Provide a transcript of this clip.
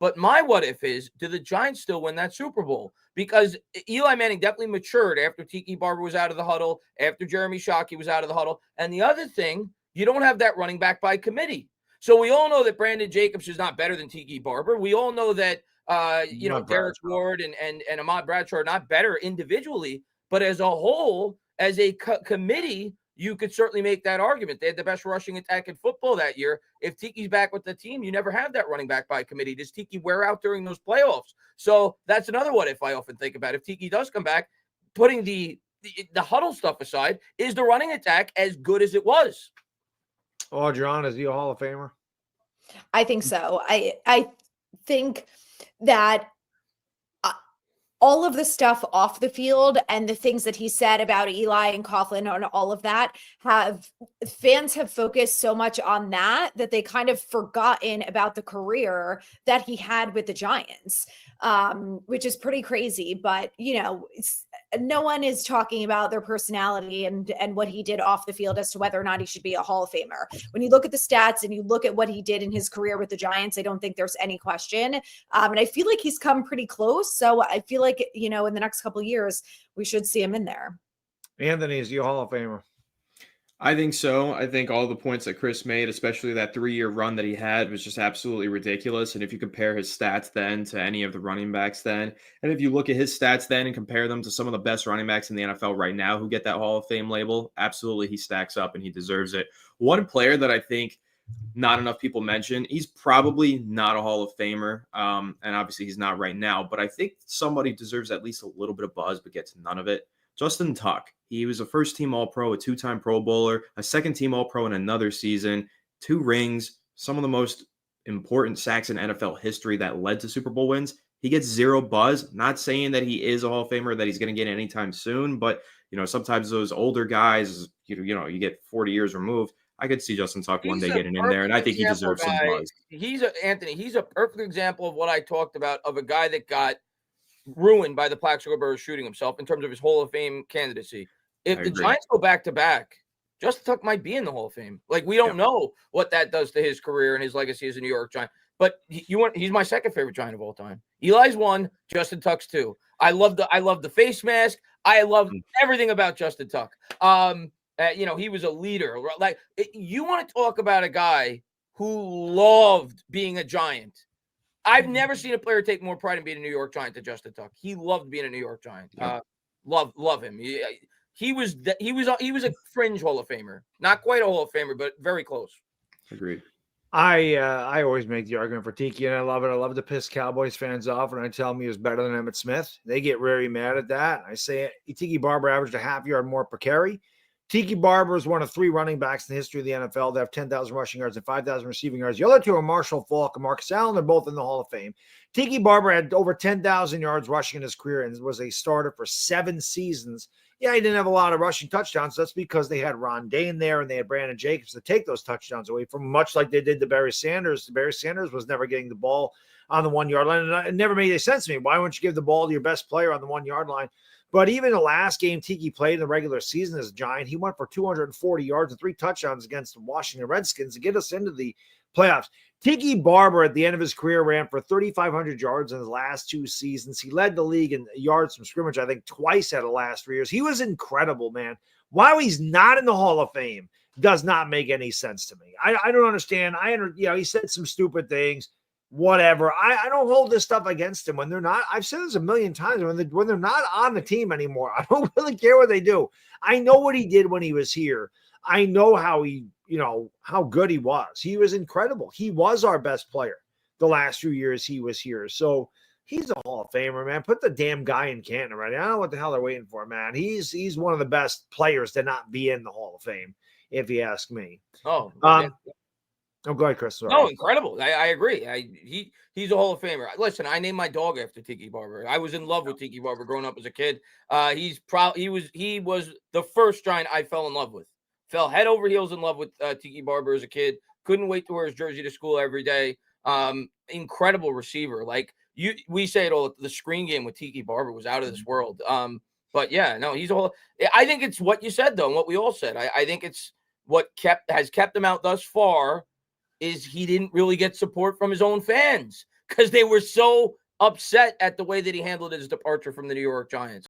But my what if is, do the Giants still win that Super Bowl? Because Eli Manning definitely matured after Tiki Barber was out of the huddle, after Jeremy Shockey was out of the huddle. And the other thing, you don't have that running back by committee. So we all know that Brandon Jacobs is not better than Tiki Barber. We all know that Derek Ward and Ahmad Bradshaw are not better individually, but as a whole, as a committee, you could certainly make that argument. They had the best rushing attack in football that year. If Tiki's back with the team, you never have that running back by committee. Does Tiki wear out during those playoffs? So that's another what if I often think about. If Tiki does come back, putting the huddle stuff aside, is the running attack as good as it was? Audron, is he a Hall of Famer? I think so. I think that all of the stuff off the field and the things that he said about Eli and Coughlin and all of that, fans have focused so much on that they kind of forgotten about the career that he had with the Giants, which is pretty crazy. But, no one is talking about their personality and what he did off the field as to whether or not he should be a Hall of Famer. When you look at the stats and you look at what he did in his career with the Giants, I don't think there's any question. And I feel like he's come pretty close. So I feel like, in the next couple of years, we should see him in there. Anthony, is he a Hall of Famer? I think so. I think all the points that Chris made, especially that 3-year run that he had, was just absolutely ridiculous. And if you compare his stats then to any of the running backs then, and if you look at his stats then and compare them to some of the best running backs in the NFL right now who get that Hall of Fame label, absolutely he stacks up and he deserves it. One player that I think not enough people mention, he's probably not a Hall of Famer, and obviously he's not right now, but I think somebody deserves at least a little bit of buzz but gets none of it. Justin Tuck. He was a first-team All-Pro, a two-time Pro Bowler, a second-team All-Pro in another season, 2 rings, some of the most important sacks in NFL history that led to Super Bowl wins. He gets 0 buzz. Not saying that he is a Hall of Famer, that he's going to get anytime soon, but sometimes those older guys, you get 40 years removed. I could see Justin Tuck one day getting in there, and I think he deserves some buzz. He's a perfect example of what I talked about, of a guy that got ruined by the Plaxico Burress shooting himself in terms of his Hall of Fame candidacy. If the Giants go back to back, Justin Tuck might be in the Hall of Fame. Like, we don't know what that does to his career and his legacy as a New York Giant. But he's my second favorite Giant of all time. Eli's 1, Justin Tuck's 2. I love the face mask. I love everything about Justin Tuck. He was a leader. Like, you want to talk about a guy who loved being a Giant. I've never seen a player take more pride in being a New York Giant than Justin Tuck. He loved being a New York Giant. Love him. He was a fringe Hall of Famer, not quite a Hall of Famer, but very close. Agreed. I always make the argument for Tiki, and I love it. I love to piss Cowboys fans off when I tell them he was better than Emmitt Smith. They get very mad at that. I say Tiki Barber averaged a half yard more per carry. Tiki Barber is one of 3 running backs in the history of the NFL that have 10,000 rushing yards and 5,000 receiving yards. The other 2 are Marshall Faulk and Marcus Allen. They're both in the Hall of Fame. Tiki Barber had over 10,000 yards rushing in his career and was a starter for 7 seasons. Yeah, he didn't have a lot of rushing touchdowns. That's because they had Ron Dane there and they had Brandon Jacobs to take those touchdowns away from him, much like they did to Barry Sanders. Barry Sanders was never getting the ball on the 1-yard line. And it never made any sense to me. Why wouldn't you give the ball to your best player on the 1-yard line? But even the last game Tiki played in the regular season as a Giant, he went for 240 yards and 3 touchdowns against the Washington Redskins to get us into the playoffs. Tiki Barber at the end of his career ran for 3,500 yards in his last 2 seasons. He led the league in yards from scrimmage, I think, twice out of the last 3 years. He was incredible, man. Why he's not in the Hall of Fame does not make any sense to me. I don't understand. He said some stupid things. Whatever. I don't hold this stuff against him when they're not. I've said this a million times. When they're not on the team anymore, I don't really care what they do. I know what he did when he was here. I know how how good he was. He was incredible. He was our best player the last few years he was here. So he's a Hall of Famer, man. Put the damn guy in Canton already. I don't know what the hell they're waiting for, man. He's one of the best players to not be in the Hall of Fame, if you ask me. Oh, Oh, go ahead, Chris. Sorry. No, incredible. I agree. He's a Hall of Famer. Listen, I named my dog after Tiki Barber. I was in love with Tiki Barber growing up as a kid. He was the first Giant I fell in love with. Fell head over heels in love with Tiki Barber as a kid. Couldn't wait to wear his jersey to school every day. Incredible receiver. We say it all. The screen game with Tiki Barber was out of this world. But yeah, no, he's a whole. I think it's what you said though, and what we all said. I think it's what has kept him out thus far. Is he didn't really get support from his own fans. because they were so upset at the way that he handled his departure from the New York Giants.